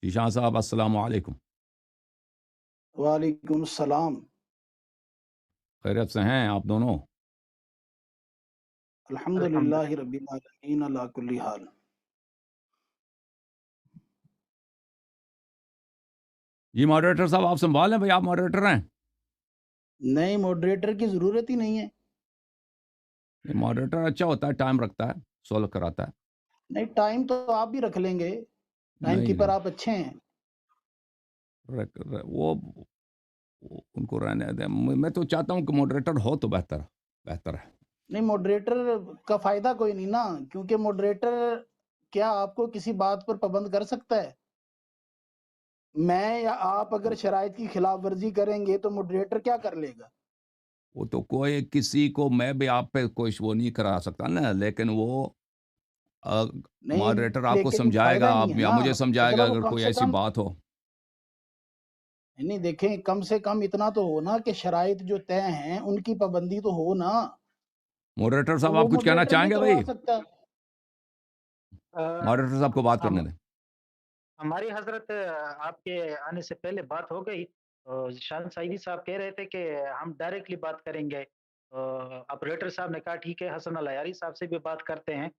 ईशान साहब अस्सलाम वालेकुम। वालेकुम सलाम। खैरियत से हैं आप दोनों? अल्हम्दुलिल्लाहि रब्बिल आलमीन अला कुल्ली हाल। जी मॉडरेटर साहब आप संभाल लें भाई, आप मॉडरेटर हैं। नहीं, मॉडरेटर की जरूरत ही नहीं है। मॉडरेटर अच्छा होता है, टाइम रखता है, सॉल्व कराता है। नहीं, टाइम तो आप भी रख लेंगे, टाइम नहीं कीपर नहीं, आप अच्छे हैं। वो उनको रहने दें। मैं तो चाहता हूँ कि मॉडरेटर हो तो बेहतर बेहतर है। नहीं, मॉडरेटर का फायदा कोई नहीं ना, क्योंकि मॉडरेटर क्या आपको किसी बात पर पाबंद कर सकता है? मैं या आप अगर शराइत की खिलाफ वर्जी करेंगे तो मॉडरेटर क्या कर लेगा? वो तो कोई किसी को, मैं भी आप पे कोई वो नहीं करा सकता ना, लेकिन वो नहीं, मॉडरेटर आपको लेकिन फायदा समझाएगा, नहीं आप है या ना। मुझे समझाएगा मतलब वो अगर कम कोई से ऐसी कम, बात हो। नहीं देखें, कम से कम इतना तो हो ना कि शराइत जो तय हैं उनकी पाबंदी तो हो ना। मॉडरेटर तो साहब वो आप कुछ कहना मॉडरेटर नहीं चाहेंगे करवा भाई? सकता। मॉडरेटर साहब को बात करने दें। हमारी हजरत आपके आने से पहले बात हो गई। शान साइदी साहब कह रहे थे कि हम डायरेक्टली बात करेंगे। ऑपरेटर साहब ने कहा ठीक है, हसन अल अयारी साहब से भी बात करते हैं।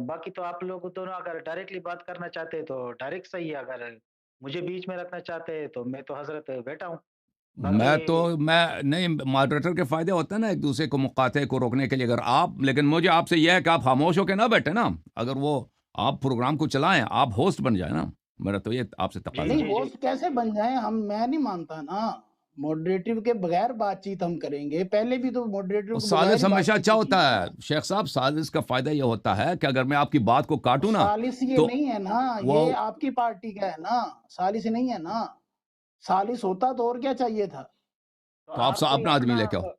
बाकी तो आप लोग दोनों अगर डायरेक्टली बात करना चाहते हैं तो डायरेक्ट सही है, अगर मुझे बीच में रखना चाहते हैं तो मैं तो हजरत बैठा हूँ। मैं नहीं, मॉडरेटर के फायदे होते हैं ना एक दूसरे को मुकाते को रोकने के लिए। अगर आप, लेकिन मुझे आपसे यह है कि आप खामोश होकर ना बैठे ना, अगर वो आप प्रोग्राम को चलाएं, आप होस्ट बन जाए ना। मेरा तो ये आपसे तकाजा नहीं, है। होस्ट कैसे बन जाए हम, मैं नहीं मानता ना। मॉडरेटिव के बगैर बातचीत हम करेंगे, पहले भी तो मॉडरेटिव और के बगैर सालिस ही हमेशा बातचीत अच्छा होती होता है है ना। शेख साहब। सालिस का फायदा ये होता है कि अगर मैं आपकी बात को काटूं ना सालिस ये तो नहीं है ना, वो ये आपकी पार्टी का है ना, सालिस नहीं है ना। सालिस होता तो और क्या चाहिए था? तो आप अपना आदमी लेके आओ,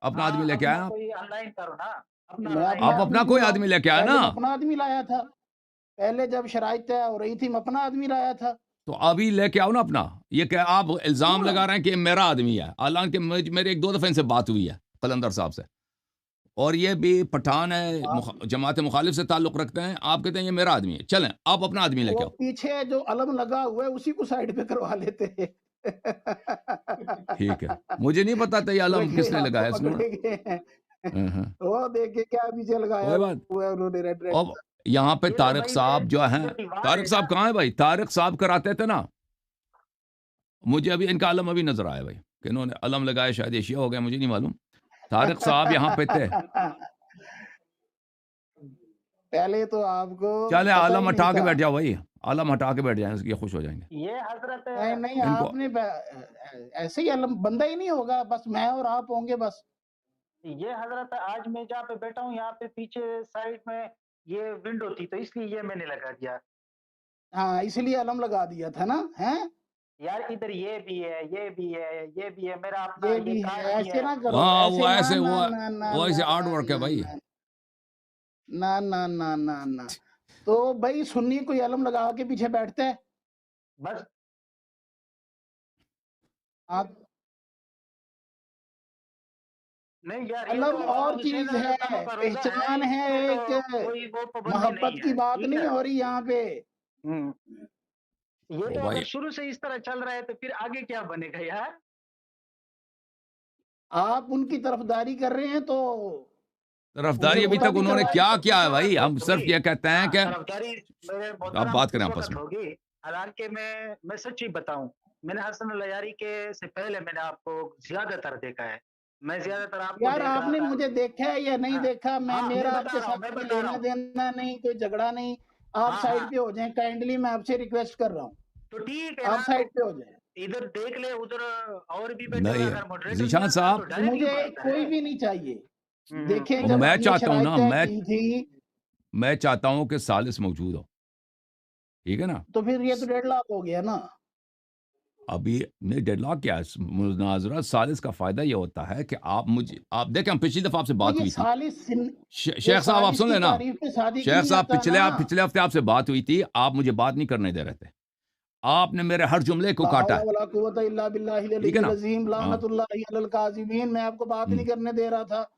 अपना आदमी लेके आए आप। कोई ऑनलाइन करो ना, अपना मैं ऑनलाइन अपना आप करो। आदमी अपना क्यों कोई लाऊं? आदमी लेके आए पहले ना। मैं अपना आदमी लाया था, पहले जब शराइत तय हो रही थी मैं अपना आदमी लाया था। तो अभी लेके आओ ना अपना। ये क्या आप इल्जाम क्यों लगा लाऊं? रहे हैं कि ये मेरा आदमी है, हालांकि मेरे एक दो दफे इनसे बात हुई है कलंदर साहब से, और ये भी पठान है, आप जमात मुखालिफ से ताल्लुक रखते हैं। आप कहते हैं ये मेरा आदमी है, चलें आप अपना आदमी लेके वो आओ। पीछे जो अलम लगा हुआ है उसी को साइड पे करवा लेते हैं। ठीक है, मुझे नहीं पता था ये वो अलम ये किसने आपको लगाया इसमें। पकड़े गए हैं। हाँ, वो देखे क्या पीछे लगाया कोई बात। हुआ है उन्होंने रेड रेड। अब यहाँ पे ये तो तारिक भाई साहब जो हैं, जो दीवार तारिक है साहब ना, कहाँ है भाई? तारिक साहब कराते थे ना, मुझे अभी इनका अलम अभी नजर आया भाई कि इन्होंने अलम लगाया, शायद एशिया हो गया, मुझे नहीं मालूम। तारिक साहब यहाँ पे थे। पहले तो आपको चले पता आलम ही नहीं हटा के था। बैठ जाओ भाई, आलम हटा के बैठ जाए, ये खुश हो जाएंगे। ये हजरत नहीं नहीं, इनको आपने ऐसे ही अलम बंदा ही नहीं होगा, बस मैं और आप होंगे बस। ये हजरत आज मैं जहाँ पे बैठा हूँ यहाँ पे पीछे साइड में ये विंडो थी, तो इसलिए ये मैंने लगा दिया। हाँ, इसलिए अलम लगा दिया था ना, हैं? यार इधर ये भी है, ये भी है, ये भी है, मेरा अपना ये ये भी है, कार्ड भी ऐसे है। ना करो, हाँ, ऐसे वो ना ऐसे ना वो ना ना वो ऐसे ना आर्ट ना वर्क है ना भाई। ना ना ना ना ना। तो भाई सुन्नी कोई अलम लगा के पीछे बैठता है? बस आप नहीं यार, ये अलम तो और हुसैन चीज है, रज़ा का रोजा है, पहचान है, इसमें तो एक कोई वो पाबंदी मोहब्बत नहीं की है, बात ठीक नहीं है। हो रही यहाँ पे। ये ओ तो भाई, अगर शुरू से इस तरह चल रहा है तो फिर आगे क्या बनेगा यार। आप उनकी तरफदारी कर रहे हैं तो तरफदारी अभी उनका तक भी उन्होंने करवाए। क्या तो किया उस है भाई? हम वक्त सिर्फ होगी, ये कहते हैं कि तरफदारी मेरे आप मोहतरम बात करें उस आपस वक्त में। होगी। हालांकि मैं सच्ची बताऊं, मैंने हसन अल अयारी के से पहले मैंने आपको ज्यादातर देखा है, मैं ज्यादातर आपको यार देख रहा आपने था। मुझे देखा है या नहीं हाँ देखा, मैं हाँ, मेरा मैं बता आपके रहा हूँ, साथ मैं कोई बता रहा लेना हूँ। देना नहीं, कोई झगड़ा नहीं। आप हाँ साइड हाँ, पे हो जाएं, काइंडली मैं आपसे रिक्वेस्ट कर रहा हूँ, तो ठीक है आप ना, तो साइड पे हो जाएं। इधर देख ले, उधर और भी बैठे हुए, नहीं, अगर मॉडरेटर नहीं जीशान आता तो साहब, डायरेक्टली मुझे बात कोई करे। भी नहीं चाहिए। देखें, और जब मैं ये चाहता हूं शराइत ना, तय की थी मैं चाहता हूं कि सालिस मौजूद हो, ठीक है ना। तो फिर ये तो 1.5 लाख हो गया ना। अभी नहीं, डेडलॉक क्या है मुनाजरा? सालिस का फायदा ये होता है कि आप देखें, हम पिछली दफा आपसे वो बात ये हुई थी। सालिस ये शेख साहब आप सालिस सुन की लेना। तारीफ पे शादी की शेख नहीं साहब, आता ना। पिछले हफ्ते आपसे बात हुई थी, आप मुझे बात नहीं करने दे रहे थे, आपने मेरे हर जुमले को ला काटा हौला है, वला कुव्वता इल्ला बिल्लाहिल ठीक है अलिय्यिल ना। अज़ीम हाँ, लानतुल्लाहि अलल काज़िमीन। मैं आपको बात नहीं करने दे रहा था।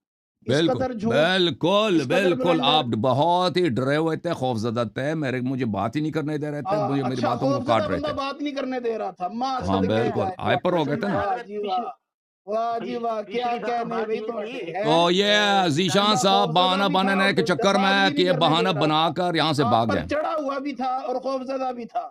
इस बिल्कुल कदर झूठ, बिल्कुल इस कदर बिल्कुल, ब्लंडर। आप बहुत ही डरे हुए थे, खौफजदा थे, मुझे बात ही नहीं करने दे रहे थे, मुझे मेरी अच्छा, बातों को खौफजदा काट रहे बंदा थे। बात नहीं करने दे रहा था, माँ हाँ सदके बिल्कुल, जाए। हाइपर हो गए थे ना। वाह जी वाह, वाह जी वाह, क्या पिछली दफा कहने बात भाई ये तो थी, है। तो ये जीशान बंदा साहब खौफजदा बहाना भी था बनाने के और चक्कर बात में भी कि नहीं ये करने बहाना दे रहा था। बनाकर यहाँ से आप भाग पर जाए। चढ़ा हुआ भी था और खौफजदा भी था।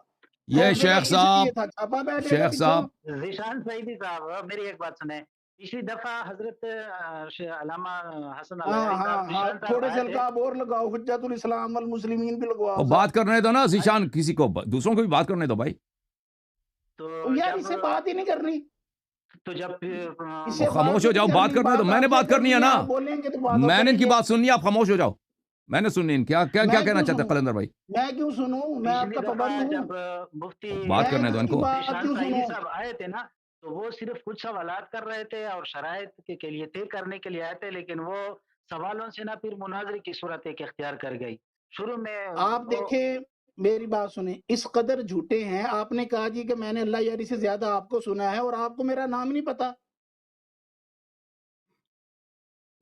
ये खौफजदा शेख इसलिए साहब, था, छापा बैठेगा शेख पीछे। साहब, ज़ीशान सईदी साहब मेरी एक बात सुने। पिछली दफा हजरत अल्लामा हसन हाँ अलयारी हाँ साहब, हाँ, ज़ीशान साहब थोड़े से आए थे। अलकाब और लगाओ, हुज्जतुल इस्लाम वल मुस्लिमीन भी लगवाओ और साहब। बात करने दो ना जीशान, किसी को दूसरों को भी बात करने दो भाई। तो यार इससे जब बात ही नहीं करनी, तो जब इससे वो बात खामोश ही हो जाओ, नहीं बात करनी। करने दो, मैंने आपने बात करनी है ना, आप बोलेंगे तो बात मैंने इनकी करेंगे। बात सुननी है, आप खामोश हो जाओ। मैंने सुननी, क्या क्या क्या मैं कहना क्यों चाहते हैं सुनूं? कलंदर भाई? मैं क्यों सुनूं? मैं पिछली आपका दफा पाबंद हूँ? जब मुफ्ती बात मैं करने दो किसकी इनको। बात ज़ीशान क्यों सईदी सुनूं? साहब आए थे ना, तो वो सिर्फ कुछ सवालात कर रहे थे और शराइत के लिए तय करने के लिए आए थे, लेकिन वो सवालों से ना फिर मुनाजरे की सूरत एक इख्तियार कर गई। शुरू में आप वो देखें, मेरी बात सुने, इस कदर झूठे हैं। आपने कहा जी कि मैंने अल्लाह यारी से ज्यादा आपको सुना है और आपको मेरा नाम नहीं पता।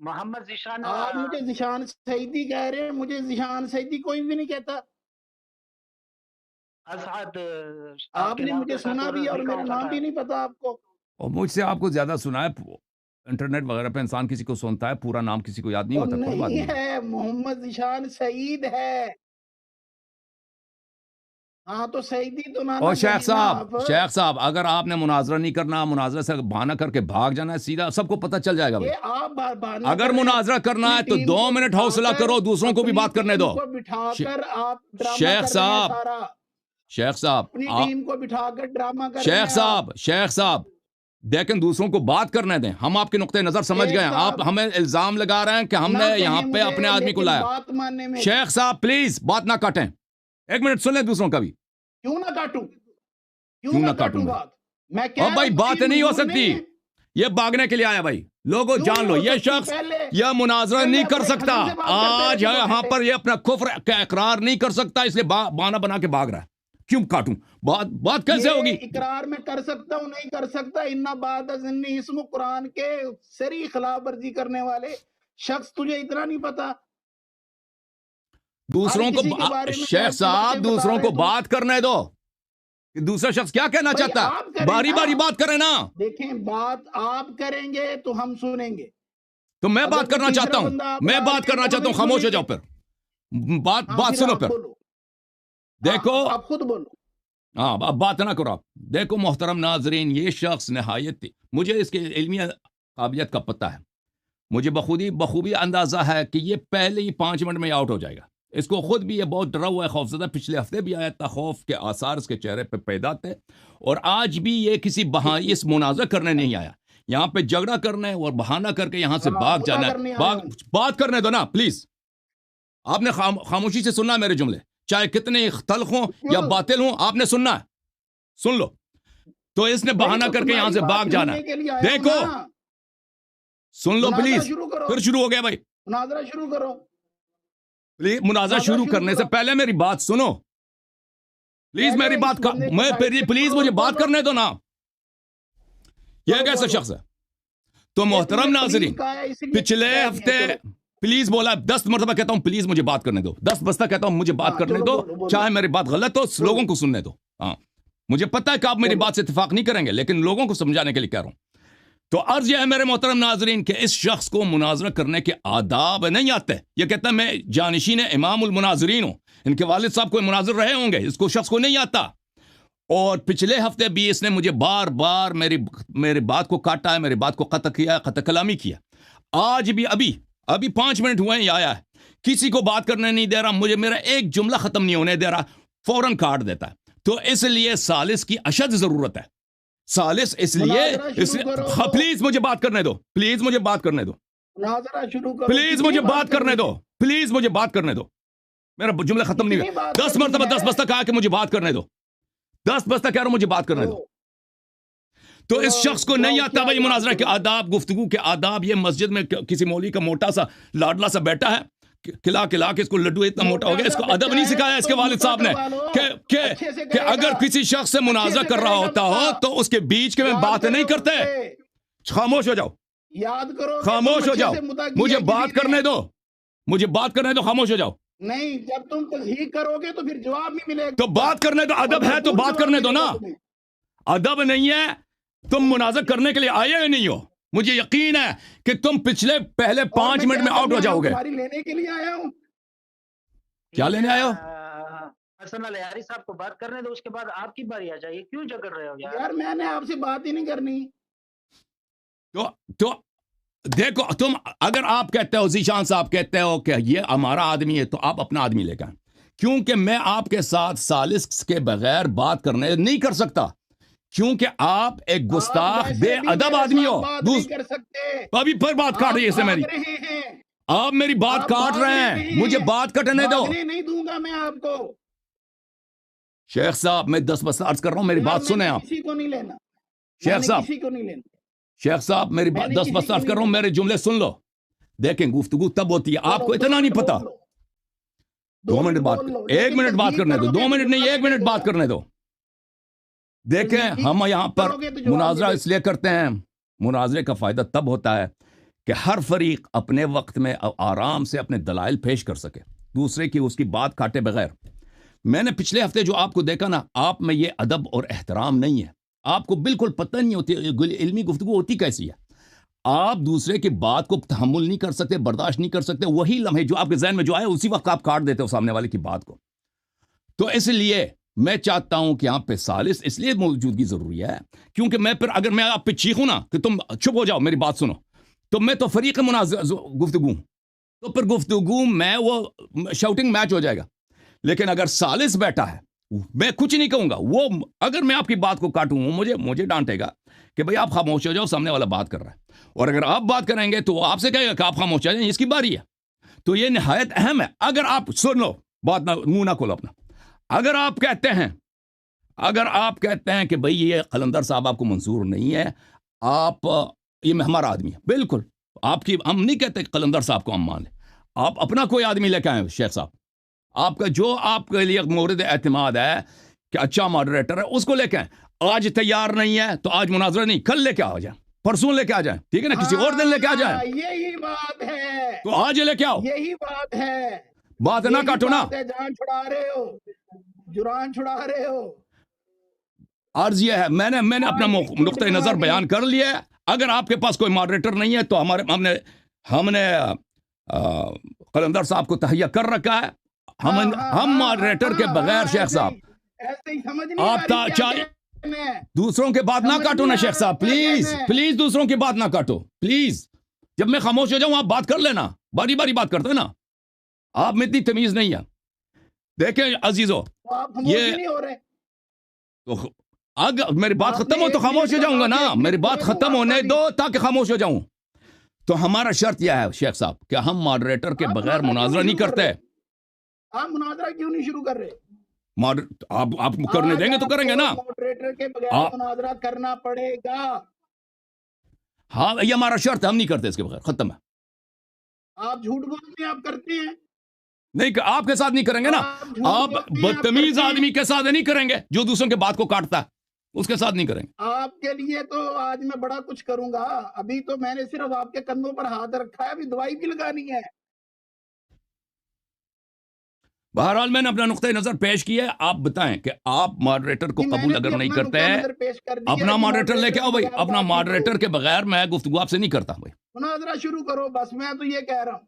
मोहम्मद ज़ीशान आप मुझे ज़ीशान सईदी कह रहे हैं, मुझे ज़ीशान सईदी कोई भी नहीं कहता। असद आपके आपने नाम मुझे के साथ सुना और भी और लिखा मेरा होता नाम था। भी नहीं पता आपको। और मुझसे आपको ज्यादा सुना है, इंटरनेट वगैरह पे इंसान किसी को सुनता है, पूरा नाम किसी को याद नहीं और होता, कोई बात नहीं नहीं। है, मोहम्मद ज़ीशान सईद है। हाँ तो सईदी तो ना और कहिए ना आप। शेख साहब, अगर आपने मुनाजरा नहीं करना, मुनाजरा से बहाना करके भाग जाना है, सीधा सबको पता चल जाएगा भाई। ये आप बहाना अगर कर रहे हैं। मुनाजरा करना है तो अपनी टीम 2 को मिनट हौसला बिठाकर, करो, दूसरों को भी अपनी बात करने टीम दो। को बिठाकर आप ड्रामा शेख कर रहे हैं साहब, सारा। शेख साहब, अपनी टीम को बिठाकर ड्रामा कर रहे शेख हैं आप। साहब, शेख साहब, लेकिन दूसरों को बात करने दें। हम आपके नुक्ते नजर समझ शेख गए हैं। आप साहब, हमें इल्जाम लगा रहे हैं कि हमने ना कहिए यहाँ पे मुझे, अपने आदमी को लेकिन लाया। बात मानने में शेख साहब प्लीज बात ना काटें, 1 मिनट सुन लें दूसरों का भी। क्यों ना काटूं? क्यों ना काटूं मैं? बात? मैं कह और रहा भाई हूं, बात कोई नहीं हो मंजूर सकती, नहीं है। ये भागने के लिए आया भाई। लोगों क्यों जान नहीं लो, हो ये सकती? शख्स पहले- यह मुनाजरा पहले नहीं कर अपने सकता। खजूर से बात करते आज रहे तो यहाँ घंटे। पर ये अपना कुफ्र का इकरार नहीं कर सकता, इसलिए बहाना बना के भाग रहा है। क्यों काटूं? बात कैसे ये होगी? इकरार में कर सकता हूं, नहीं कर सकता। इन्ना बाद अज़न्नी इस्म कुरान के सरी खिलाफ वर्जी करने वाले शख्स, तुझे इतना नहीं पता? दूसरों हर को किसी के बारे में शेख ऐसी साहब, बातें बता दूसरों रहे को तुम। बात करने दो कि दूसरा शख्स क्या कहना भाई चाहता आप है। करें बारी ना। बारी बात करें ना। देखें, बात आप करेंगे तो हम सुनेंगे। तो मैं अगर बात कोई करना तीसरा चाहता हूं, बंदा आप मैं ला बात रहे हैं करना तो चाहता हूं, हम खामोश हो सुनेंगे। जाओ फिर। बात हाँ, बात फिर सुनो आप फिर। बोलो। देखो, आप खुद बोलो। हाँ अब बात ना करो आप। देखो मोहतरम नाजरीन, ये शख्स नहायत, मुझे इसके इल्मी काबिलियत का पता है। मुझे बखूबी अंदाजा है कि ये पहले ही 5 मिनट में आउट हो जाएगा। इसको खुद भी ये बहुत डरा हुआ है, खौफजदा। पिछले हफ्ते भी आया था, खौफ के आसार इसके चेहरे पे पैदा थे। और आज भी ये किसी इस मुनाज़ा करने नहीं आया, यहाँ पे झगड़ा करने और बहाना करके यहाँ से भाग जाना है। बात करने दो ना प्लीज। आपने खामोशी से सुनना है मेरे जुमले, चाहे कितने तल्ख हों या बातिल हों, आपने सुनना है, सुन लो। तो इसने बहाना करके यहाँ से भाग जाना है। देखो, सुन लो प्लीज। फिर शुरू हो गया भाई, मुनाजरा शुरू करो। प्लीज मुनाजरा शुरू करने से पहले मेरी बात सुनो प्लीज। मेरी बात का प्लीज मुझे बात करने दो ना। यह कैसा शख्स है? तो मोहतरम नाज़रीन, पिछले हफ्ते प्लीज बोला, 10 मरतबा कहता हूं प्लीज मुझे बात करने दो। 10 बस्ता कहता हूं मुझे बात करने दो, चाहे मेरी बात गलत हो, लोगों को सुनने दो। हाँ, मुझे पता है कि आप मेरी बात से इत्तेफाक नहीं करेंगे, लेकिन लोगों को समझाने के लिए कह रहा हूं। तो अर्ज यह है मेरे मोहतरम नाजरीन कि इस शख्स को मुनाजरा करने के आदाब नहीं आते। ये कहता है मैं जानशीन इमामुल मुनाजरीन हूं, इनके वालिद साहब कोई मुनाजिर रहे होंगे, इसको शख्स को नहीं आता। और पिछले हफ्ते भी इसने मुझे बार बार मेरी बात को काटा है, मेरी बात को कत किया, कत कलामी किया। आज भी अभी 5 मिनट हुए हैं, आया है, किसी को बात करने नहीं दे रहा, मुझे मेरा एक जुमला खत्म नहीं होने दे रहा, फौरन काट देता है। तो इसलिए सालिस की अशद जरूरत है। सालिस इसलिए प्लीज मुझे बात करने दो, प्लीज मुझे बात करने दो, प्लीज मुझे बात करने दो, प्लीज मुझे बात करने दो। मेरा जुमला खत्म नहीं हुआ। 10 मरतबा 10 बस्ता कहा कि मुझे बात करने दो, 10 बस्ता कह रहा हूं मुझे बात करने दो। तो इस शख्स को नहीं आता भाई मुनाजरा के आदाब, गुफ्तगू के आदाब। ये मस्जिद में किसी मौलवी का मोटा सा लाडला सा बैठा है, खिला के इसको लड्डू इतना मोटा हो गया, इसको अदब नहीं सिखाया इसके वालिद साहब ने कि अगर किसी शख्स से मुनाजरा कर रहा होता हो तो उसके बीच के में बात नहीं करते। खामोश हो जाओ, याद करो कि खामोश तुम हो अच्छे जाओ, से मुद्दा किया मुझे किसी बात ने। करने दो, मुझे बात करने दो, खामोश हो जाओ। नहीं, जब तुम तस्हीक करोगे तो फिर जवाब नहीं मिलेगा। तो बात करने दो, अदब है तो भरपूर बात जवाब करने दो मिलेगा ना। तुम्हें। अदब नहीं है, तुम मुनाज़र करने के लिए आए या नहीं हो? मुझे यकीन है कि तुम पहले और 5 मैं मिनट क्या में आउट करने हो आया हूं? जाओगे। तुम्हारी लेने के लिए आया हूँ। क्या ठीक लेने है, आए हो? हसन अल यारी साहब को बात करने दो, उसके बाद आपकी बारी आ जाएगी। क्यों झगड़ रहे हो यार? यार मैंने आपसे बात ही नहीं करनी। तो देखो, तुम अगर आप कहते हो, जीशान साहब कहते हो कि ये हमारा आदमी है, तो आप अपना आदमी लेकर आएं। क्योंकि मैं आपके साथ सालिस के बगैर बात करने नहीं कर सकता, क्योंकि आप एक गुस्ताख आप वैसे भी बेअदब मेरे आदमी साथ हो। बात नहीं कर सकते। अभी फिर बात काट आप रही है इससे भाग मेरी। रहे हैं। आप मेरी बात आप काट भाग रहे रहे हैं, हैं। मुझे बात कटने दो। भागने नहीं दूंगा मैं आपको। शेख साहब, मैं 10 बस अर्ज कर रहा हूं, मेरी यार बात सुने मैंने आप। किसी को नहीं लेना। शेख मैंने साहब, किसी को नहीं लेना। शेख साहब, मेरी मैंने 10 किसी बस को अर्ज नहीं कर रहा हूं, लेना। मेरे जुमले सुन लो। देखें, गुफ्तगू तब होती है, आपको बोलो, इतना नहीं मिनट पता। बोल लो। 2 मिनट बात, बोल लो, 1 लेकिन मिनट बात तस्दीक करने दो, 2 करोगे मिनट तो नहीं, जवाब 1 मिनट बात मिलेगा। करने दो। देखें, तस्दीक हम यहाँ पर करोगे तो जवाब मुनाजरा मिलेगा। इसलिए करते हैं, मुनाजरे का फ़ायदा तब होता है कि हर फरीक अपने वक्त में आराम से अपने दलाइल पेश कर सके, दूसरे की उसकी बात काटे बगैर। मैंने पिछले हफ्ते जो आपको देखा ना, आप में ये अदब और एहतराम नहीं है। आपको बिल्कुल पता नहीं होती इल्मी गुफ्तगू होती कैसी है। आप दूसरे की बात को तहम्मुल नहीं कर सकते, बर्दाश्त नहीं कर सकते। वही लम्हे जो आपके जहन में जो आए उसी वक्त आप काट देते हो सामने वाले की बात को। तो इसलिए मैं चाहता हूं कि आप पे सालिस इसलिए मौजूदगी जरूरी है, क्योंकि मैं फिर अगर मैं आप पे चीखूं ना कि तुम चुप हो जाओ, मेरी बात सुनो, तो मैं तो फरीक गुफ्तगू, तो फिर गुफ्तगू में वो शाउटिंग मैच हो जाएगा। लेकिन अगर सालिस बैठा है, मैं कुछ नहीं कहूंगा। वो अगर मैं आपकी बात को काटूं, मुझे मुझे डांटेगा कि भाई आप खामोश हो जाओ, सामने वाला बात कर रहा है। और अगर आप बात करेंगे तो वो आपसे कहेगा कि आप खामोश हो जाए, इसकी बारी है। तो ये निहायत अहम है। अगर आप सुन लो बात, ना मुंह ना खोलो अपना। अगर आप कहते हैं कि भाई ये कलंदर साहब आपको मंजूर नहीं है, आप ये हमारा आदमी है, बिल्कुल आपकी, हम नहीं कहते कलंदर साहब को हम मान लें। आप अपना कोई आदमी लेके आए शेख साहब, आपका जो आपके लिए मोरद एतमाद है कि अच्छा मॉडरेटर है, उसको लेके आए। आज तैयार नहीं है तो आज मुनाजरा नहीं, कल लेके आ जाए, परसों लेके आ जाए, ठीक है ना, किसी और दिन लेके आ जाए। यही बात है, तो आज लेके आओ, यही बात है। बात ना काटो ना। जान छुड़ा रहे हो, जुरान छुड़ा रहे हो। अर्ज ये है, मैंने अपना नुक्ता नजर बयान कर लिया है। अगर आपके पास कोई मॉडरेटर नहीं है तो हमने कलंदर साहब को तहैया कर रखा है। हम मॉडरेटर के बगैर शेख साहब, आप चाहे दूसरों के बात ना काटो ना शेख साहब, प्लीज प्लीज दूसरों की बात ना काटो प्लीज। जब मैं खामोश हो जाऊं आप बात कर लेना, बारी बारी बात करते ना। आप में इतनी तमीज नहीं है। देखें अजीजों, ये नहीं हो रहे। तो अगर मेरी बात खत्म हो तो खामोश हो जाऊंगा ना, मेरी बात खत्म होने दो ताकि खामोश हो जाऊं। तो हमारा शर्त यह है शेख साहब कि हम मॉडरेटर के बगैर मुनाजरा नहीं करते। आप मुनाजरा क्यों नहीं शुरू कर रहे? आप करने देंगे तो करेंगे ना। मॉडरेटर के बगैर मुनाजरा करना पड़ेगा। हाँ, ये हमारा शर्त है, हम नहीं करते इसके बगैर, खत्म है। आप झूठ बोलते हैं, आप करते हैं नहीं, आपके साथ नहीं करेंगे ना। आप बदतमीज आदमी के साथ नहीं करेंगे, जो दूसरों के बात को काटता है उसके साथ नहीं करेंगे। आपके लिए तो आज मैं बड़ा कुछ करूंगा। अभी तो मैंने सिर्फ आपके कंधों पर हाथ रखा है, अभी दवाई भी लगानी है। बहरहाल मैंने अपना नुक्ते नजर पेश किया है। आप बताएं कि आप मॉडरेटर को कबूल अगर नहीं करते हैं, अपना मॉडरेटर लेके आओ भाई। अपना मॉडरेटर के बगैर मैं गुफ्तगू आपसे नहीं करता भाई। मुनाजरा शुरू करो बस, मैं तो ये कह रहा हूं।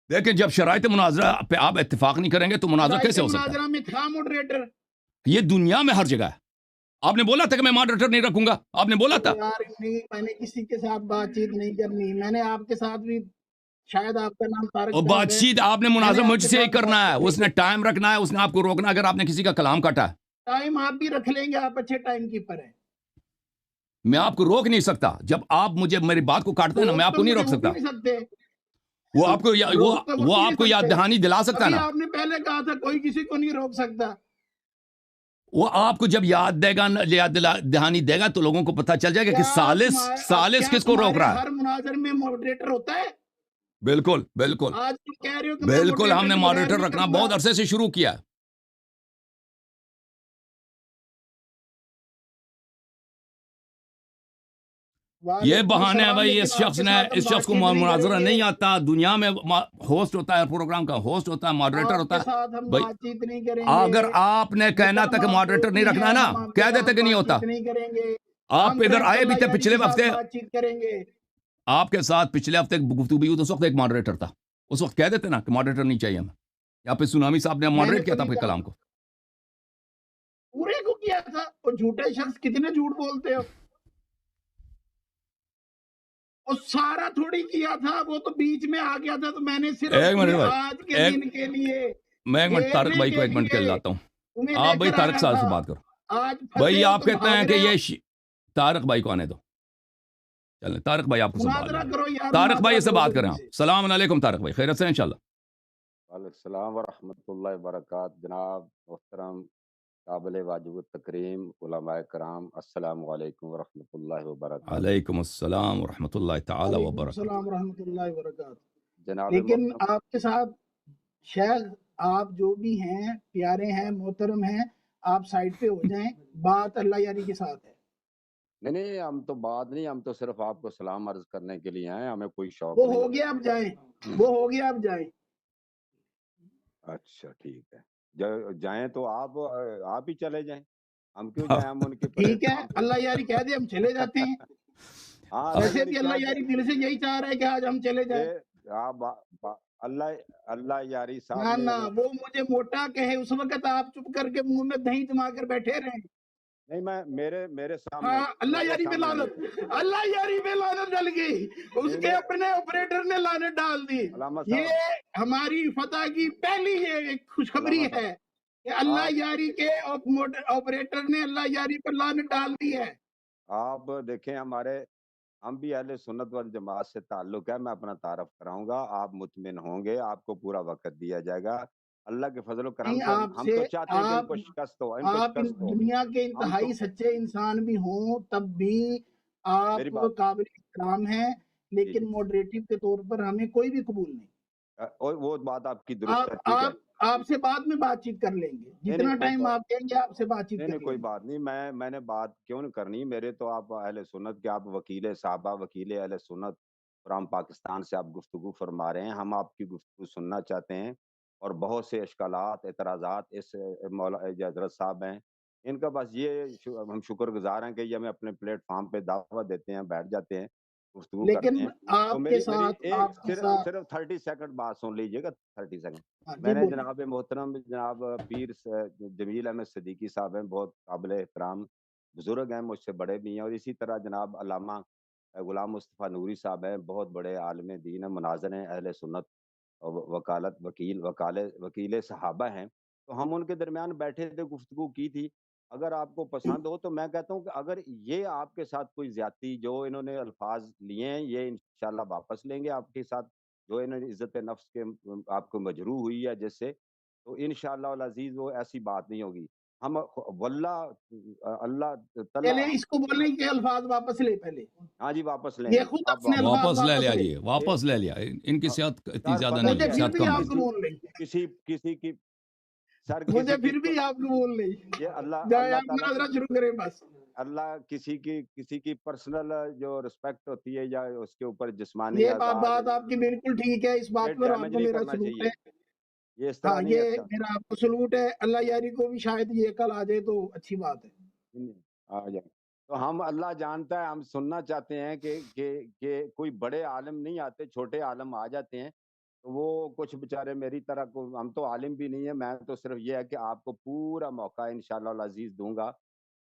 लेकिन जब शराइत मुनाजरा पे आप इत्तेफाक नहीं करेंगे तो मुनाजरा कैसे हो सकता है? मुनाजरा में था मॉडरेटर, ये दुनिया में हर जगह है। आपने बोला था कि मैं मॉडरेटर नहीं रखूंगा, आपने बोला था। यार नहीं, मैंने किसी के साथ बातचीत नहीं करनी। मैंने आपके साथ भी, शायद आपका नाम तारक, और बातचीत आपने मुनाजरा मुझसे ही करना है। उसने टाइम रखना है, उसने आपको रोकना। अगर आपने किसी का कलाम काटा है, टाइम आप भी रख लेंगे, आप अच्छे टाइम कीपर हैं। मैं आपको रोक नहीं सकता। जब आप मुझे मेरी बात को काटते हैं ना, मैं आपको नहीं रोक सकता। वो आपको याद दहानी दिला सकता है ना। आपने पहले कहा था कोई किसी को नहीं रोक सकता। वो आपको जब याद दहानी देगा तो लोगों को पता चल जाएगा कि सालिस किसको रोक रहा है। हर मुनाजर में मॉडरेटर होता है। बिल्कुल बिल्कुल, आज तुम कह रहे हो कि बिल्कुल हमने मॉडरेटर रखना बहुत अरसे से शुरू किया है। یہ वालेकुम बहाने है सलाम, भाई, लेकिन इस शख्स आपके ने, साथ हम इस शख्स को बातचीत नहीं मुनाजरा करेंगे, नहीं आता दुनिया में। होस्ट होता है प्रोग्राम का, होस्ट होता है, मॉडरेटर होता आपके है साथ हम भाई। बातचीत नहीं करेंगे, अगर आपने ये कहना था काम कि आप मॉडरेटर नहीं दोस्ती रखना है, ना, हम आपके कह साथ देते कि नहीं होता। बातचीत नहीं करेंगे, आप हम इधर सिर्फ आए भी अल्लाह थे यारी पिछले के साथ हफ्ते, बातचीत करेंगे। आपके साथ पिछले हफ्ते गुफ्तगू भी हुई, तो उस वक्त एक मॉडरेटर था। उस वक्त कह देते ना कि मॉडरेटर नहीं चाहिए हमें। यहाँ पे सुनामी साहब ने मैंने मॉडरेट तो किया था नहीं आपके कहा, कलाम को। पूरे को किया था। और झूठे शख्स कितने झूठ बोलते हो, और सारा थोड़ी किया था, वो तो बीच में आ गया था, तो मैंने सिर्फ एक मिनट तुम्हें भाई, आज के एक दिन के लिए मैं एक मिनट तारक घेरने भाई को के एक मिनट के लिए लिए लाता हूँ। तुम्हें आप भाई लेकर तारक आया साहब था। से बात करो आज भाई। फंसे हो आप तो कहते भाग हैं कि रहे हो। तारक भाई को आने दो, चलें तारक भाई आपको संभाल मुनाजरा लेंगे। करो यार, तारक भाई मुनाजरा से करो बात करें जल्दी आप। से। सलाम अलैकुम तारक भाई, खैरियत से हैं इंशाल्लाह। वालेकुम वरहमतुल्लाहि वबरकात। जनाब मोहतरम काबिल वाजिब तकरीम उलमाए कराम, अस्सलाम वालेकुम वरहमतुल्लाहि वबरकात। अलैकुम अस्सलाम वरहमतुल्लाहि ताला वालेकुम वबरकातुहू। सलाम रहमतुल्लाहि वबरकातुहू। जनाब लेकिन मोहतरम, आपके साथ शेख, आप जो भी हैं, प्यारे हैं, मोहतरम हैं, आप साइड पे हो जाएं, बात अल्लाह यारी के साथ है। नहीं, हम तो बात नहीं, हम तो सिर्फ आपको सलाम अर्ज करने के लिए आए, हमें कोई शौक वो नहीं। हो गया, अब जाएं, वो हो गया, अब जाएं। अच्छा ठीक है, जाएं तो आप ही चले जाएं, हम क्यों जाएं? हम उनके ठीक है, प्लेटफॉर्म पे अल्लाह यारी कह दे, हम चले जाते हैं। हाँ वैसे यानी भी अल्लाह क्या यारी दिल से यही चाह रहा है कि आज हम चले जाएं। अल्लाह अल्लाह यारी ना साहब ने ना, वो मुझे मोटा कहे उस वक्त आप चुप करके मुंह में दही जमा कर बैठे रहे। नहीं, मैं मेरे सामने, हाँ, अल्लाह मेरे यारी पे सामने लानत, नहीं। अल्लाह यारी पे लानत डल गई, उसके नहीं, अपने ऑपरेटर ने लानत डाल दी। अलामा ये साहब, हमारी फतह की पहली ये एक खुशखबरी अलामा साहब, है कि अल्लाह आप यारी के ऑपरेटर ने अल्लाह यारी पर लानत डाल दी है। आप देखें, हम भी अहले सुन्नत वल जमात से ताल्लुक है। मैं अपना तारफ कराऊंगा, आप मुतमिन होंगे, आपको पूरा वक्त दिया जाएगा अल्लाह के फजल करम नहीं, से। हम आपसे तो चाहते हैं कि आप इनको शिकस्त हो, आप इन दुनिया के हम इंतहाई तो सच्चे इंसान भी हों, तब भी आप मेरी बात काबिल इहतराम हैं, जी लेकिन जी, मॉडरेटिव के तौर पर हमें कोई भी कबूल नहीं। और वो बात आपकी दुरुस्त है, आप ठीक है। आप आपसे बाद में बातचीत कर लेंगे, नहीं जितना नहीं टाइम आप कहेंगे आपसे बातचीत कर नहीं, कोई लेंगे। बात नहीं, मैंने बात क्यों नहीं करनी। मेरे तो आप अहले सुन्नत के, आप वकील साहबा, वकील अहले सुन्नत फ्राम पाकिस्तान से आप गुफ्तगू फरमा रहे हैं। हम आपकी गुफ्तगू सुनना चाहते हैं, और बहुत से इश्कालात, एतराज़ात इस मौला जो हज़रत साहब हैं, इनका बस ये हम शुक्रगुज़ार हैं कि ये हमें अपने प्लेटफ़ॉर्म पे दावत देते हैं, बैठ जाते हैं, गुफ्तगू करते लेकिन हैं। तो आपके साथ आपके साथ सिर्फ 30 सेकंड बात सुन लीजिएगा, 30 सेकंड। हाँ जी, मैंने बोलिए। जनाब मोहतरम जनाब पीर जमील अहमद सिद्दीकी साहब हैं, बहुत काबिल एहतराम बुजुर्ग हैं, मुझसे बड़े भी हैं। और इसी तरह जनाब अल्लामा गुलाम मुस्तफ़ा नूरी साहब हैं, बहुत बड़े आलिम दीन हैं, मुनाज़िर हैं, अहले सुन्नत और वकालत वकील सहाबा हैं। तो हम उनके दरमियान बैठे थे, गुफ्तगू की थी। अगर आपको पसंद हो तो मैं कहता हूँ कि अगर ये आपके साथ कोई ज़्यादती, जो इन्होंने अल्फाज लिए हैं, ये इंशाल्लाह वापस लेंगे आपके साथ। जो इन्होंने इज़्ज़त नफ्स के आपको मजरूह हुई है जिससे, तो इंशाअल्लाह अल अज़ीज़ वो ऐसी बात नहीं होगी। हम वल्लाह अल्लाह तल्ला पहले इसको बोलने के अल्फाज वापस ले, पहले हाँ जी, वापस ये लेंगे। खुद आप अपने अल्फाज वापस ले लिया वापस ले। जी, वापस ले लिया। इनकी सेहत इतनी ज्यादा नहीं मुझे है, फिर सेहत भी कम आप है। कबूल नहीं, किसी की सर, मुझे किसी की फिर भी आप कबूल नहीं। ये अल्लाह जाए अल्लाह आप ताला मुनाजरा शुरू करें बस। अल्लाह किसी की पर्सनल जो रिस्पेक्ट होती है, या उसके ऊपर जिस्मानी ये आज़ाद बात आपकी बिल्कुल ठीक है, इस बात ये पर डैमेज आपको नहीं मेरा करना सलूट है। चाहिए, ये इस हाँ, तरह नहीं ये अच्छा। मेरा आपको सलूट है। अल्लाह यारी को भी शायद ये कल आ जाए तो अच्छी बात है। आ जाए तो हम, अल्लाह जानता है, हम सुनना चाहते हैं कि कोई बड़े आलिम नहीं आते, छोटे आलिम आ जाते हैं। तो वो कुछ बेचारे मेरी तरह को, हम तो आलिम भी नहीं है, मैं तो सिर्फ ये है कि आपको पूरा मौका इंशाअल्लाह अल अज़ीज़ दूंगा।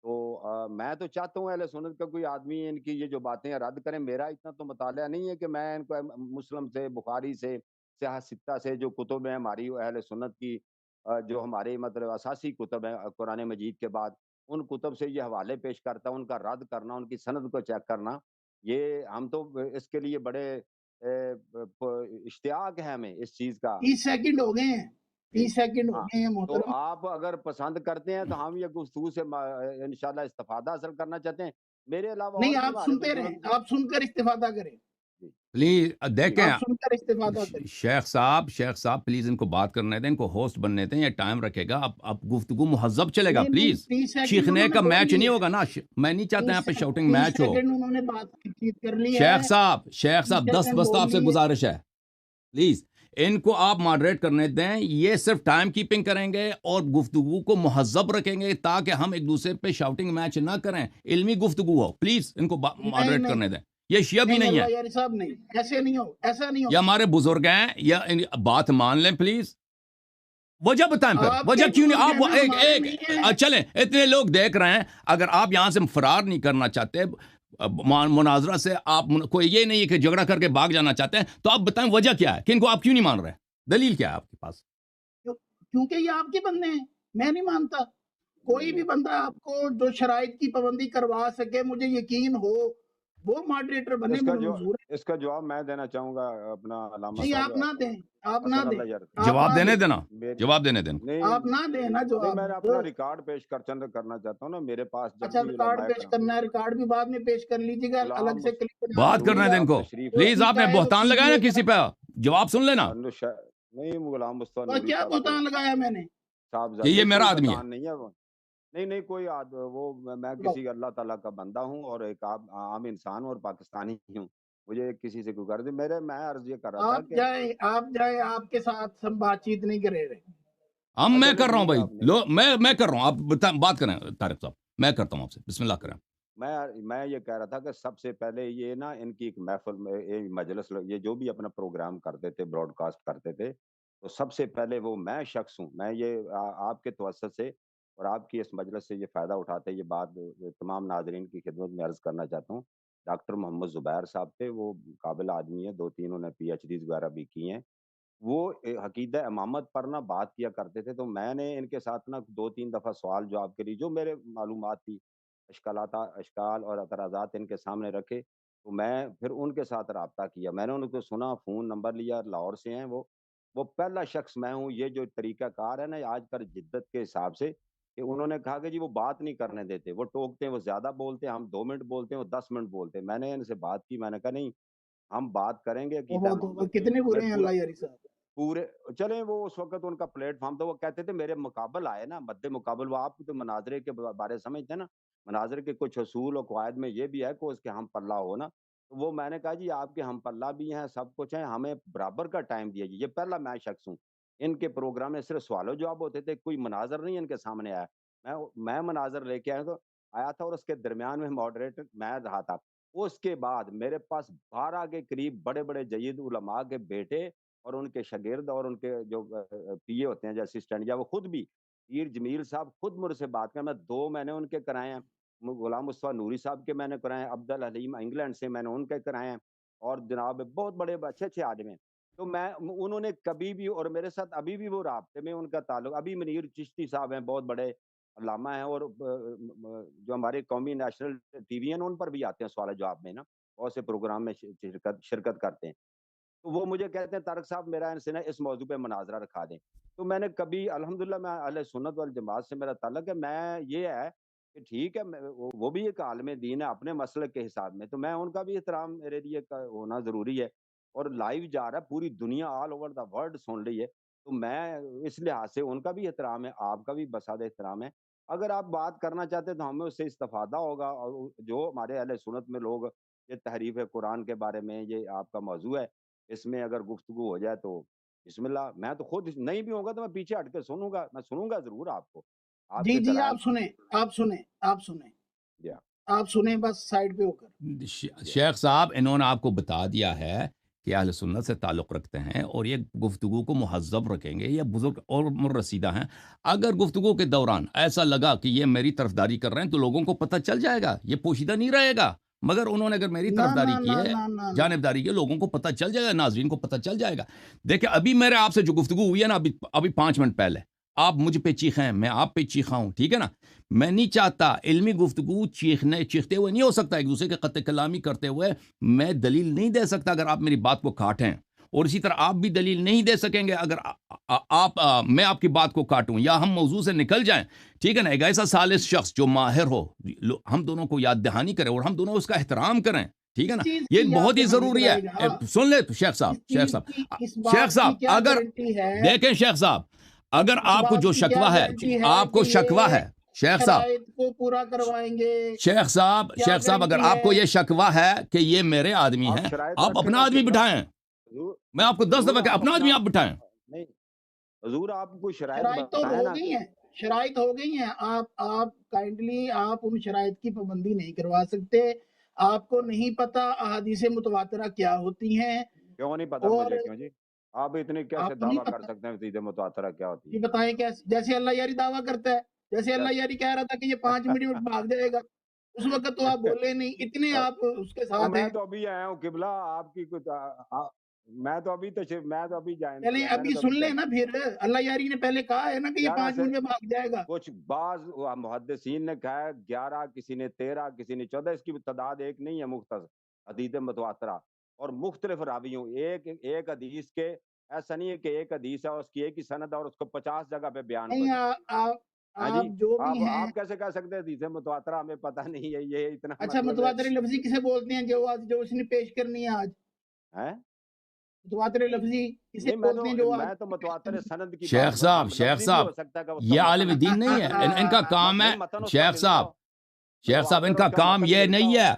तो मैं तो चाहता हूँ अहले सुन्नत का कोई आदमी इनकी ये जो बातें हैं रद्द करें। मेरा इतना तो मुताला नहीं है कि मैं इनको मुस्लिम से, बुखारी से, सियाह सित्ता से, जो कुतुब हैं हमारी अहले सुन्नत की, जो हमारे मतलब असासी कुतुब हैं कुरान मजीद के बाद, उन कुतुब से ये हवाले पेश करता हूँ, उनका रद्द करना, उनकी सनद को चेक करना, ये हम तो इसके लिए बड़े इश्तियाक है हमें इस चीज़ का। 30 सेकंड हो गए हैं, 30 सेकंड हो हाँ, गए हैं तो मोहतरम। आप अगर पसंद करते हैं तो हम ये गुफ्तगू से इंशाल्लाह इस्तिफादा हासिल करना चाहते हैं। मेरे अलावा नहीं, और भी आप हमारे सुनते रहें, बुजुर्ग आप सुनकर इस्तिफादा करें। پلیز دیکھیں آپ سن کر استفادہ کریں. شیخ صاحب پلیز ان کو بات کرنے دیں، ان کو ہوسٹ بننے دیں، یہ ٹائم رکھے گا، اب گفتگو مہذب چلے گا. نہیں پلیز 30 سیکنڈ چیخنے انہوں کا نے بول میچ نہیں لیے. ہوگا نا. میں نہیں چاہتا یہاں پہ شاؤٹنگ 30 میچ ہو. سیکنڈ انہوں نے بات چیت کر لی ہے. شیخ صاحب 30 10 سیکنڈ بس بول آپ سے لیے. گزارش ہے، پلیز ان کو آپ ماڈریٹ کرنے دیں. یہ صرف ٹائم کیپنگ کریں گے اور گفتگو کو مہذب رکھیں گے تاکہ ہم ایک دوسرے پہ شاؤٹنگ میچ نہ کریں، علمی گفتگو ہو. پلیز ان کو نہیں ماڈریٹ کرنے دیں. یہ شیعہ بھی نہیں ہے، اللہ یاری صاحب نہیں، ایسے نہیں ہو، ایسا نہیں ہو. یا ہمارے بزرگ ہیں، یا بات مان لیں پلیز. وجہ بتائیں پھر، آپ وجہ کے کیوں نہیں؟ بزرگ آپ ہیں نا، ہمارے نہیں ہیں. چلیں، اتنے لوگ دیکھ رہے ہیں، اگر آپ یہاں سے فرار نہیں کرنا چاہتے مناظرہ سے، آپ کوئی یہ نہیں ہے کہ جھگڑا کر کے بھاگ جانا چاہتے ہیں، تو آپ بتائیں وجہ کیا ہے کہ ان کو آپ کیوں نہیں مان رہے؟ دلیل کیا ہے آپ کے پاس؟ کیونکہ یہ آپ کے بندے ہیں، میں نہیں مانتا. کوئی بھی بندہ آپ کو جو شرائط کی پابندی کروا سکے، مجھے یقین ہو، وہ ماڈریٹر بنے، اس کا مجھے منظور ہے. اس کا جواب میں دینا چاہوں گا اپنا علامہ نہیں صاحب. آپ نہ دیں، آپ نہ حسن دیں، اللہ یار آپ جواب نہ دینے دیں، دینا، جواب دینے دیں. نہیں آپ نہ دیں نا نہیں، جواب. میں اپنا ریکارڈ پیش کرنا چاہتا ہوں نا. میرے پاس جب اچھا بھی ریکارڈ علماء پیش کرنا ہے، ریکارڈ بھی بعد میں پیش کر لیجیے گا، غلام الگ سے کلپ بنا بات کے کرنے دیں ان کو. تشریف پلیز آپ نے بہتان لگایا نا کسی پہ، جواب سن لینا. نہیں، غلام مصطفیٰ اور نوری کیا صاحب کو بہتان لگایا میں نے؟ صاحب کہ یہ کوئی میرا آدمی ہے. بہتان نہیں ہے وہ. نہیں کوئی وہ میں کسی اللہ تعالیٰ کا بندہ ہوں اور ایک عام انسان اور پاکستانی ہوں. مجھے کسی سے کوئی کر دے میں عرض یہ کر رہا تھا کہ آپ جائیں، آپ کے ساتھ ہم بات چیت نہیں کرے رہے. میں اچھا، کر رہا ہوں ٹھیک ہے، بھائی، آپ نے میں کر رہا ہوں. آپ بات کریں طارق صاحب، میں کرتا ہوں آپ سے. بسم اللہ کریں. میں یہ کہہ رہا تھا کہ سب سے پہلے یہ نا ان کی ایک محفل میں مجلس، یہ جو بھی اپنا پروگرام کرتے تھے، براڈ کاسٹ کرتے تھے، تو سب سے پہلے وہ میں شخص ہوں. میں یہ آپ کے توسط سے اور آپ کی اس مجلس سے یہ فائدہ اٹھاتے یہ بات تمام ناظرین کی خدمت میں عرض کرنا چاہتا ہوں. ڈاکٹر محمد زبیر صاحب تھے، وہ قابل آدمی ہیں، 2-3 انہوں نے پی ایچ ڈیز وغیرہ بھی کی ہیں. وہ عقیدہ امامت پر نہ بات کیا کرتے تھے. تو میں نے ان کے ساتھ نا 2-3 دفعہ سوال جواب کے لیے جو میرے معلومات تھی، اشکال اور اعتراضات ان کے سامنے رکھے. تو میں پھر ان کے ساتھ رابطہ کیا. میں نے ان کو سنا، فون نمبر لیا، لاہور سے ہیں وہ پہلا شخص میں ہوں. یہ جو طریقہ کار ہے نا آج کل جدت کے حساب سے، کہ انہوں نے کہا کہ جی وہ بات نہیں کرنے دیتے، وہ ٹوکتے ہیں، وہ زیادہ بولتے ہیں، ہم 2 منٹ بولتے ہیں، وہ 10 منٹ بولتے ہیں. میں نے ان سے بات کی، میں نے کہا نہیں، ہم بات کریں گے عقیدہ امامت پہ. کتنے میں برے ہیں پورا اللہ یاری صاحب. پورے چلیں، وہ اس وقت ان کا پلیٹ فارم تھا. وہ کہتے تھے میرے مقابل آئے نا، مد مقابل. وہ آپ تو مناظرے کے بارے سمجھتے ہیں نا، مناظرے کے کچھ اصول اور قواعد میں یہ بھی ہے کہ اس کے ہم پلہ ہو نا. تو وہ میں نے کہا جی آپ کے ہم پلہ بھی ہیں، سب کچھ ہیں، ہمیں برابر کا ٹائم دیا جی. یہ پہلا میں شخص ہوں. ان کے پروگرام میں صرف سوال و جواب ہوتے تھے، کوئی مناظر نہیں ان کے سامنے آیا. میں مناظر لے کے آیا تھا اور اس کے درمیان میں ماڈریٹر میں رہا تھا. اس کے بعد میرے پاس 12 کے قریب بڑے بڑے جید علماء کے بیٹے اور ان کے شاگرد اور ان کے جو پی اے ہوتے ہیں، جو اسسٹنٹ، یا وہ خود بھی پیر جمیل صاحب خود مجھ سے بات کریں. 2 میں نے ان کے کرائے ہیں. غلام مصطفیٰ نوری صاحب کے میں نے کرائے ہیں. عبد الحلیم انگلینڈ سے میں نے ان کے کرائے ہیں. اور جناب بہت بڑے اچھے آدمی ہیں. تو انہوں نے کبھی بھی، اور میرے ساتھ ابھی بھی وہ رابطے میں ان کا تعلق. ابھی منیر چشتی صاحب ہیں، بہت بڑے علامہ ہیں، اور جو ہمارے قومی نیشنل ٹی وی ہیں ان پر بھی آتے ہیں سوال جواب میں نا، بہت سے پروگرام میں شرکت کرتے ہیں. تو وہ مجھے کہتے ہیں طارق صاحب میرا ان سے نا اس موضوع پہ مناظرہ رکھا دیں. تو میں نے کبھی، الحمدللہ میں اہل سنت والجماعت سے میرا تعلق ہے. میں یہ ہے کہ ٹھیک ہے، وہ بھی ایک عالم دین ہے اپنے مسلک کے حساب میں، تو میں ان کا بھی احترام میرے لیے ہونا ضروری ہے. اور لائیو جا رہا ہے، پوری دنیا آل اوور دا ورلڈ سن رہی ہے. تو میں اس لحاظ سے ان کا بھی احترام ہے، آپ کا بھی بساد احترام ہے. اگر آپ بات کرنا چاہتے ہیں تو ہمیں اس سے استفادہ ہوگا. اور جو ہمارے اہل سنت میں لوگ، یہ تحریف قرآن کے بارے میں یہ آپ کا موضوع ہے، اس میں اگر گفتگو ہو جائے تو بسم اللہ. میں تو خود نہیں بھی ہوگا تو میں پیچھے ہٹ کے سنوں گا، میں سنوں گا ضرور آپ کو. آپ کے جی دلائل آپ سنیں بس سائڈ پہ ہو کر. شیخ صاحب انہوں نے آپ کو بتا دیا ہے کہ اہل سنت سے تعلق رکھتے ہیں اور یہ گفتگو کو مہذب رکھیں گے. یہ بزرگ اور عمر رسیدہ ہیں. اگر گفتگو کے دوران ایسا لگا کہ یہ میری طرفداری کر رہے ہیں تو لوگوں کو پتہ چل جائے گا، یہ پوشیدہ نہیں رہے گا. مگر انہوں نے اگر میری طرفداری کی ہے، جانبداری کی، لوگوں کو پتہ چل جائے گا، ناظرین کو پتہ چل جائے گا. دیکھیں ابھی میرے آپ سے جو گفتگو ہوئی ہے نا، ابھی 5 منٹ پہلے آپ مجھ پہ چیخیں، میں آپ پہ چیخا ہوں، ٹھیک ہے نا. میں نہیں چاہتا علمی گفتگو چیختے ہوئے نہیں ہو سکتا، ایک دوسرے کے قطع کلامی کرتے ہوئے. میں دلیل نہیں دے سکتا اگر آپ میری بات کو کاٹیں، اور اسی طرح آپ بھی دلیل نہیں دے سکیں گے اگر میں آپ کی بات کو کاٹوں یا ہم موضوع سے نکل جائیں. ٹھیک ہے نا. ایک ایسا ثالث شخص جو ماہر ہو، ہم دونوں کو یاد دہانی کرے اور ہم دونوں اس کا احترام کریں. ٹھیک ہے اس نا, چیز یہ کی یاد بہت ہی دہانی ضروری ہے. کرائے گا. سن لے شیخ صاحب, اس شیخ چیز صاحب, کی اس شیخ بات کی صاحب کیا اگر گارنٹی ہے, دیکھیں شیخ صاحب, اگر اس آپ کو بات جو کی کیا شکوہ ہے, گارنٹی ہے آپ کو کہ شکوہ یہ ہے شیخ صاحب, شرائط کو پورا کروائیں گے؟ شیخ صاحب, کیا شیخ صاحب, اگر گارنٹی آپ کو ہے؟ یہ شکوہ ہے کہ یہ میرے آدمی آپ ہیں, شرائط آپ رکھیں اپنا نا آدمی قبلہ. بٹھائیں. حضور میں آپ کو 10 حضور دفعہ کہ آپ اپنا آدمی آپ بٹھائیں. نہیں حضور آپ کوئی شرائط شرائط تو بتائیں ہو نا. گئی ہیں, شرائط ہو گئی ہیں. آپ کائنڈلی آپ ان شرائط کی پابندی نہیں کروا سکتے. آپ کو نہیں پتا احادیث متواترہ کیا ہوتی ہیں, کیوں نہیں پتا اور مجھے, کیوں جی آپ اتنے کیسے آپ کو نہیں دعویٰ کر پتا. سکتے ہیں حدیث متواترہ کیا ہوتی یہ ہے؟ بتائیں کیسے؟ جیسے اللہ یاری دعویٰ کرتا ہے, جیسے اللہ یاری کہہ رہا تھا کہ یہ 5 منٹ میں بھاگ جائے گا, اس وقت تو آپ بولے نہیں, اتنے آپ اس کے تو ساتھ میں ہیں. تو ابھی آیا ہوں قبلہ, آپ کی کچھ میں تو ابھی پہلے میں نے ابھی تو سن ابھی لیں نا, پھر اللہ یاری نے پہلے کہا ہے نا کہ یہ 11 5 سے منٹ میں بھاگ جائے گا. کچھ بعض محدثین نے کہا ہے 11, کسی نے 13, کسی نے 14, اس کی تعداد ایک نہیں ہے مختصر حدیث متواترہ, اور مختلف راویوں, ایک حدیث کے ایسا نہیں ہے کہ ایک حدیث ہے اس کی ایک ہی سند اور اس کو 50 جگہ پہ بیان نہیں, کریں. ہاں آپ جی, جو بھی ہیں. آپ کیسے کہہ سکتے ہیں حدیث متواترہ ہمیں پتہ نہیں ہے, یہ اتنا اچھا, مطلب متواتر لفظی کسے بولتے ہیں جو اس نے پیش کرنی ہے آج؟ ہے. متواتر لفظی کسے نہیں بولتے ہیں جو آج میں تو متواتر سند کی بات شیخ کر رہا صاحب, ہوں. شیخ لفظی بھی صاحب, ہو سکتا ہے کہ یہ اس کا عالم متن دین نہیں ہے, ان کا کام ہے. نہیں متن اس کا شیخ ملتا صاحب, ہو, شیخ صاحب, ان متواتر کا اس کا کام متن یہ ملتا نہیں ہو. ہے,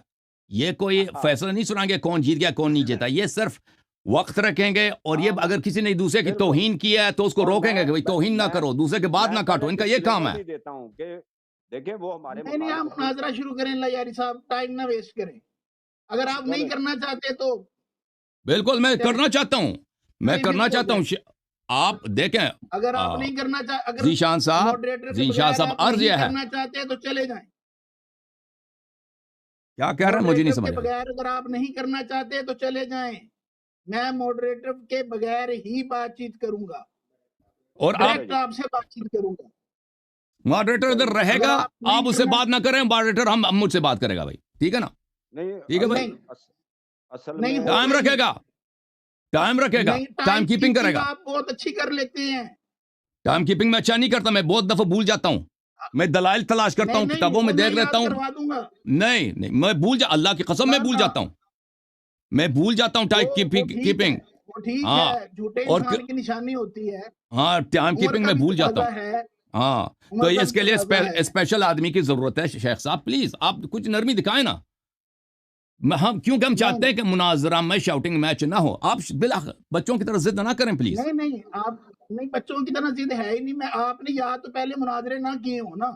یہ کوئی فیصلہ نہیں سنائیں گے کون جیت گیا کون نہیں جیتا. یہ صرف وقت رکھیں گے, اور یہ اگر کسی نے دوسرے کی بالکل. توہین کی ہے تو اس کو اور روکیں گے کہ بھائی توہین نہ کرو, دوسرے کے بعد میں نہ کاٹو. پہلے ان کا یہ کام ڈسکلیمر ہے. بھی دیتا ہوں کہ دیکھیں وہ ہمارے نہیں, آپ مخالف مناظرہ شروع کریں. اللہ یاری صاحب ٹائم نہ ویسٹ کریں. اگر آپ نہیں کرنا چاہتے تو بالکل میں چلیں, کرنا چاہتا ہوں, میں نہیں کرنا پھر چاہتا ہوں. آپ دیکھیں, اگر آپ نہیں کرنا چاہتے, اگر ذیشان صاحب, ماڈریٹر کے ذیشان بغیر صاحب, آپ عرض نہیں یہ ہے, کرنا چاہتے تو چلے جائیں. کیا کہہ رہے ہیں مجھے نہیں ماڈریٹر سمجھ کے آیا. بغیر اگر آپ نہیں کرنا چاہتے تو چلے جائیں. میں ماڈریٹر کے بغیر ہی بات چیت کروں گا, اور آپ ڈائریکٹ آپ سے بات چیت کروں گا. ماڈریٹر ادھر رہے اگر گا, آپ نہیں آپ اس سے کرنا, بات نہ کریں, ماڈریٹر ہم مجھ سے بات کرے گا بھائی, ٹھیک ہے نا, ٹھیک ہے بھائی, اصل نہیں میں ہو ٹائم گئی. رکھے گا, ٹائم رکھے گا, نہیں, ٹائم کیپنگ کرے گا. آپ بہت اچھی کر لیتے ہیں. ٹائم کیپنگ میں اچھا نہیں کرتا, میں بہت دفعہ بھول جاتا ہوں, میں دلائل تلاش کرتا ہوں, نہیں, کتابوں وہ میں دیکھ لیتا یاد ہوں. کروا دوں گا. نہیں, میں بھول اللہ کی قسم میں بھول جاتا ہوں, میں بھول جاتا ہوں ٹائم وہ ٹھیک کیپنگ. ہے, وہ ٹھیک ہاں, ہے, جھوٹے اور انسان کی نشانی ہوتی ہے. ہاں, ٹائم عمر کیپنگ کا میں بھی بھول جاتا تقاضا ہوں. ہے, ہاں, تو عمر کا اس بھی کے لیے تقاضا ہے. اسپیشل آدمی کی ضرورت ہے. شیخ صاحب پلیز آپ کچھ نرمی دکھائیں نا. ہم کیونکہ ہم چاہتے ہیں کہ مناظرہ میں شاؤٹنگ میچ نہ ہو. آپ بچوں کی طرح ضد نہ کریں پلیز. نہیں, آپ نہیں, بچوں کی طرح ضد ہے ہی نہیں. میں آپ نے یا تو پہلے مناظرے نہ کیے ہو نا,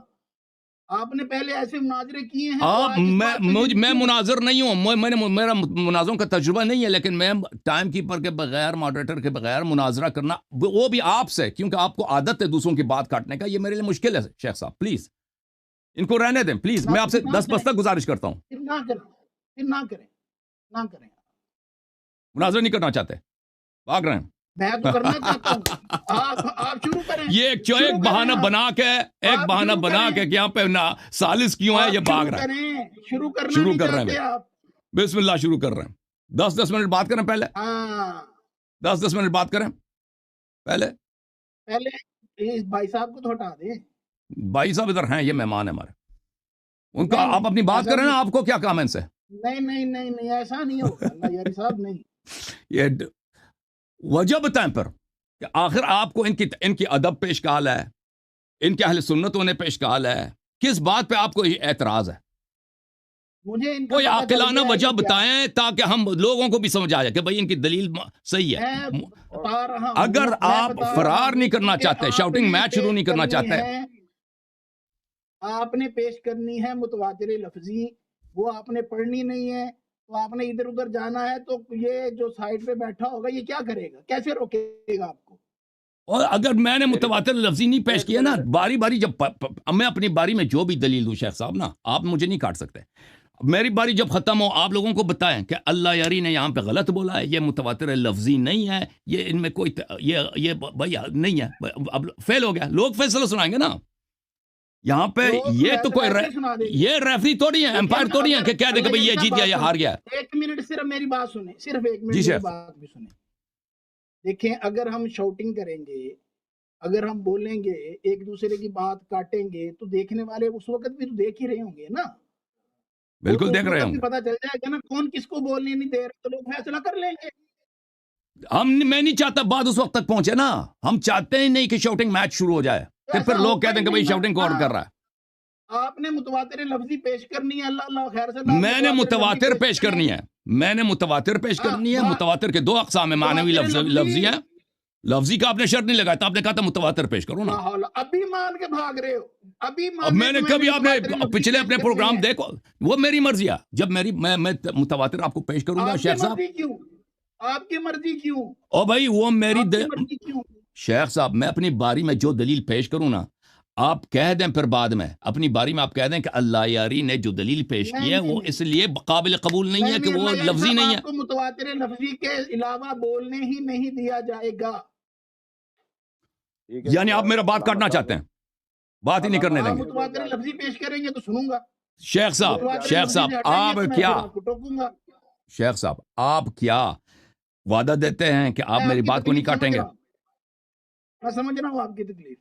آپ نے پہلے ایسے مناظرے کیے ہیں تو آج اس بات پہ ضد میں کیوں؟ مناظر نہیں ہوں, میرا مناظروں کا تجربہ نہیں ہے, لیکن میں ٹائم کیپر کے بغیر, ماڈریٹر کے بغیر مناظرہ کرنا, وہ بھی آپ سے, کیونکہ آپ کو عادت ہے دوسروں کی بات کاٹنے کا, یہ میرے لیے مشکل ہے. شیخ صاحب پلیز ان کو رہنے دیں پلیز, میں آپ سے 10 بس تک گزارش کرتا ہوں. پھر نہ کریں, پھر نہ کریں, نہ کریں. مناظرہ نہیں کرنا چاہتے, بھاگ رہے ہیں. میں تو کرنا چاہتا ہوں. آپ شروع کریں. یہ ایک بہانہ بنا کے, ایک بہانہ بنا کے کہ یہاں پہ سالس کیوں ہے, یہ بھاگ رہا ہے. شروع کرنا شروع نہیں کر رہے ہیں چاہتے بھائی, آپ. بسم اللہ شروع کر رہے ہیں. 10 منٹ بات کریں پہلے, ہاں, 10 منٹ بات کریں پہلے اس بھائی صاحب کو تو ہٹا دیں. بھائی صاحب ادھر ہیں, یہ مہمان ہے ہمارے, ان کا نہیں, آپ اپنی بات ایسا کریں نا, نہیں. آپ کو کیا کام ہے ان سے. نہیں, ایسا نہیں ہوگا اللہ یاری صاحب, نہیں. یہ وجہ بتائیں پر کہ آخر آپ کو ان کی ادب پیش کال ہے, ان کے اہل سنتوں نے پیش کال ہے, کس بات پہ آپ کو اعتراض ہے. مجھے ان کا کوئی پتہ چل عاقلانہ گیا ہے وجہ کہ کیا. بتائیں تاکہ ہم لوگوں کو بھی سمجھ آ جائے کہ بھئی ان کی دلیل صحیح ہے. میں بتا رہا ہوں, اگر میں آپ بتا رہا فرار ہوں نہیں کرنا کہ چاہتے, آپ شاؤٹنگ نے میچ شروع پیش نہیں کرنا کرنی چاہتے, ہے, آپ نے پیش کرنی ہے متواتر لفظی, وہ آپ نے پڑھنی نہیں ہے, تو آپ نے ادھر ادھر جانا ہے, تو یہ جو سائڈ پہ بیٹھا ہوگا یہ کیا کرے گا, کیسے روکے گا آپ کو. اور اگر میں نے متواتر لفظی نہیں پیش کیا نا, باری باری جب میں اپنی باری میں جو بھی دلیل دوں شیخ صاحب نا, آپ مجھے نہیں کاٹ سکتے. میری باری جب ختم ہو, آپ لوگوں کو بتائیں کہ اللہ یاری نے یہاں پہ غلط بولا ہے, یہ متواتر لفظی نہیں ہے, یہ ان میں کوئی یہ بھائی نہیں ہے, اب فیل ہو گیا. لوگ فیصلہ سنائیں گے نا یہاں پہ. یہ تو کوئی یہ ریفری تھوڑی ہے, امپائر تھوڑی ہے کہ کہہ دے کہ بھئی یہ جیت گیا, یہ ہار گیا. 1 منٹ صرف میری بات سنیں, صرف 1 منٹ میری بات بھی سنیں. دیکھیں, اگر ہم شاؤٹنگ کریں گے, اگر ہم بولیں گے, ایک دوسرے کی بات کاٹیں گے, تو دیکھنے والے اس وقت بھی تو دیکھ ہی رہے ہوں گے نا. بالکل دیکھ رہے تب ہوں بھی پتا چل جائے گا نا کون کس کو بولنے نہیں دے رہا، تو لوگ فیصلہ کر لیں گے. میں نہیں چاہتا بات اس وقت تک پہنچے نا. ہم چاہتے ہی نہیں کہ شاؤٹنگ میچ شروع ہو جائے، پھر لوگ کہہ دیں کہ بھائی شاؤٹنگ کون کر رہا ہے. آپ نے متواتر لفظی پیش کرنی ہے. اللہ اللہ خیر سے میں نے متواتر پیش کرنی ہے، میں نے متواتر پیش کرنی ہے. متواتر کے 2 اقسام ہیں، معنوی لفظی ہے. لفظی کا آپ نے شرط نہیں لگایا تھا، آپ نے کہا تھا متواتر پیش کرو نا. ابھی مان کے بھاگ رہے ہو. اب میں نے کبھی آپ نے پچھلے اپنے پروگرام دیکھو، وہ میری مرضی ہے. جب میں متواتر آپ کو پیش کروں گا شیخ صاحب. آپ کی مرضی کیوں؟ او بھائی وہ میری مرضی کیوں؟ شیخ صاحب میں اپنی باری میں جو دلیل پیش کروں نا، آپ کہہ دیں پھر بعد میں اپنی باری میں آپ کہہ دیں کہ اللہ یاری نے جو دلیل پیش کی ہے وہ اس لیے قابل قبول نہیں ہے کہ وہ لفظی نہیں ہے. آپ کو متواتر لفظی کے علاوہ بولنے ہی نہیں دیا جائے گا. یعنی آپ میرا بات کاٹنا چاہتے ہیں، بات ہی نہیں کرنے دیں گے. متواتر لفظی پیش کریں گے تو سنوں گا. شیخ صاحب آپ کیا شیخ صاحب آپ کیا وعدہ دیتے ہیں کہ آپ میری بات کو نہیں کاٹیں گے؟ میں سمجھ رہا ہوں آپ کی تکلیف.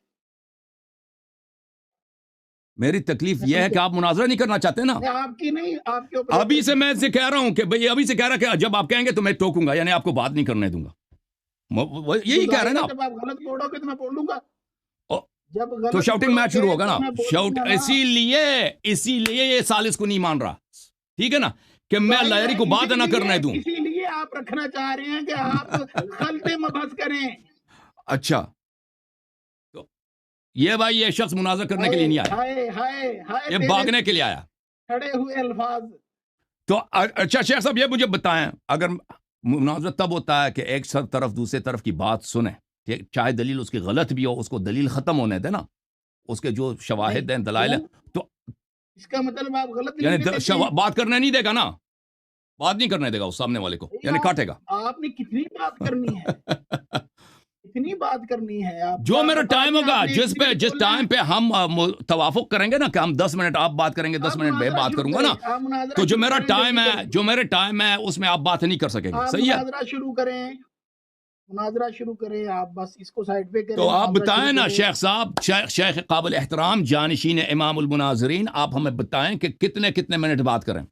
میری تکلیف یہ ہے کہ آپ مناظرہ نہیں کرنا چاہتے نا. آپ کی نہیں، آپ کے اوپر. ابھی سے میں سے کہہ رہا ہوں کہ بھئی ابھی سے کہہ رہا کہ جب آپ کہیں گے تو میں ٹوکوں گا، یعنی آپ کو بات نہیں کرنے دوں گا. یہی کہہ رہے ہیں نا جب آپ غلط بولو گے تو میں بول لوں گا. تو شاؤٹنگ میچ شروع ہوگا نا. اسی لیے یہ سالس کو نہیں مان رہا، ٹھیک ہے نا، کہ میں لائری کو بات نہ کرنے دوں. اسی لیے آپ رکھنا چاہ رہے ہیں کہ آپ خلط مبحث کریں. اچھا تو یہ بھائی یہ شخص مناظرہ کرنے کے لیے نہیں آیا، یہ بھاگنے کے لیے آیا. کھڑے ہوئے الفاظ. تو اچھا شیخ صاحب یہ مجھے بتائیں، اگر مناظرہ تب ہوتا ہے کہ ایک طرف دوسرے طرف کی بات سنیں، چاہے دلیل اس کی غلط بھی ہو، اس کو دلیل ختم ہونے دیں نا، اس کے جو شواہد ہیں دلائل ہیں، تو اس کا مطلب آپ غلط یعنی بات کرنے نہیں دے گا نا، بات نہیں کرنے دے گا اس سامنے والے کو، یعنی کاٹے گا. آپ نے کتنی بات کرنی ہے، کتنی بات کرنی ہے. آپ جو میرا ٹائم ہوگا، جس ٹائم پہ ہم توافق کریں گے نا کہ ہم 10 منٹ آپ بات کریں گے، 10 منٹ میں بات کروں گا نا، تو جو میرا ٹائم ہے اس میں آپ بات نہیں کر سکیں گے. صحیح ہے، مناظرہ شروع کریں آپ، بس اس کو سائڈ پہ کریں. تو آپ بتائیں نا شیخ صاحب، شیخ قابل احترام جانشین امام المناظرین، آپ ہمیں بتائیں کہ کتنے منٹ بات کریں.